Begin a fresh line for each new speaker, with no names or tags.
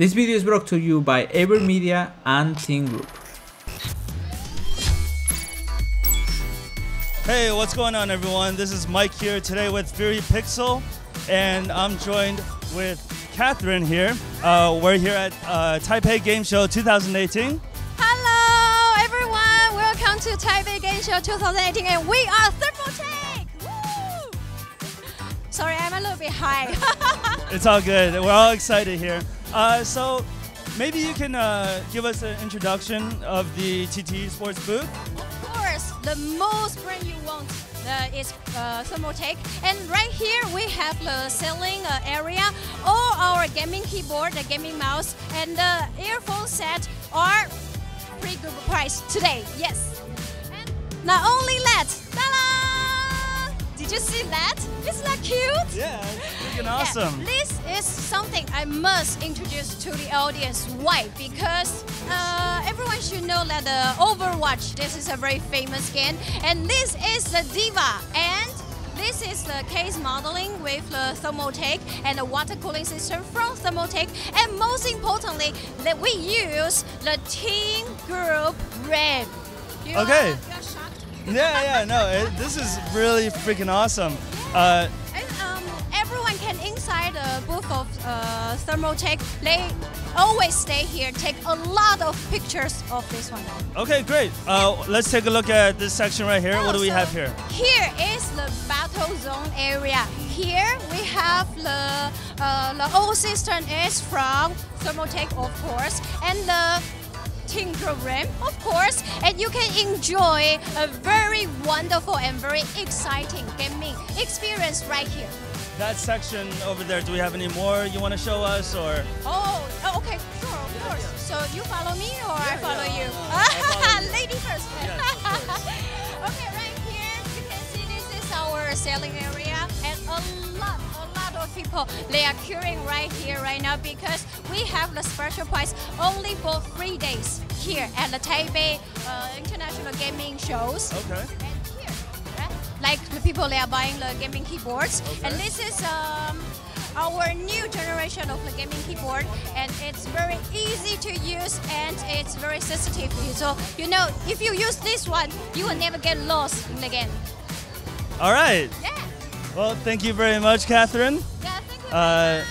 This video is brought to you by AVerMedia and Team Group.
Hey, what's going on, everyone? This is Mike here today with VeryPixel, and I'm joined with Catherine here. We're here at Taipei Game Show 2018.
Hello, everyone. Welcome to Taipei Game Show 2018, and we are Thermaltake. Woo! Sorry, I'm a little bit high.
It's all good. We're all excited here. So maybe you can give us an introduction of the TT Sports booth.
Of course, the most brand you want is Thermaltake. And right here we have the selling area. All our gaming keyboard, the gaming mouse, and the earphone set are pretty good price today. Yes. And not only that, ta-da! Did you see that? Isn't that cute?
Yeah, it's freaking awesome.
Yeah, this is something I must introduce to the audience. Why? Because everyone should know that the Overwatch, this is a very famous game, and this is the Diva, and this is the case modeling with the Thermaltake and the water cooling system from Thermaltake, and most importantly, that we use the Team Group RAM.
Okay.
You're shocked?
Yeah, no, this is really freaking awesome.
And everyone can inside the booth of Thermaltake. They always stay here, take a lot of pictures of this one.
Okay, great. Let's take a look at this section right here. What do we have here?
Here is the battle zone area. Here we have the old system is from Thermaltake, of course, and the Team Group RAM, of course, and you can enjoy a very wonderful and very exciting gaming experience right here.
That section over there, do we have any more you want to show us, or?
Oh, okay, sure, of course. So you follow me or I follow you? Lady first. Okay, right here you can see this is our selling area, and a lot of people, they are queuing right here right now because we have the special price only for 3 days here at the Taipei International Gaming Shows.
Okay.
And here, right? Like the people, they are buying the gaming keyboards,
okay.
and this is our new generation of the gaming keyboard, and it's very easy to use and it's very sensitive. So you know, if you use this one, you will never get lost in the game.
All right.
Yeah.
Well, thank you very much, Catherine.
Yeah, thank you very much.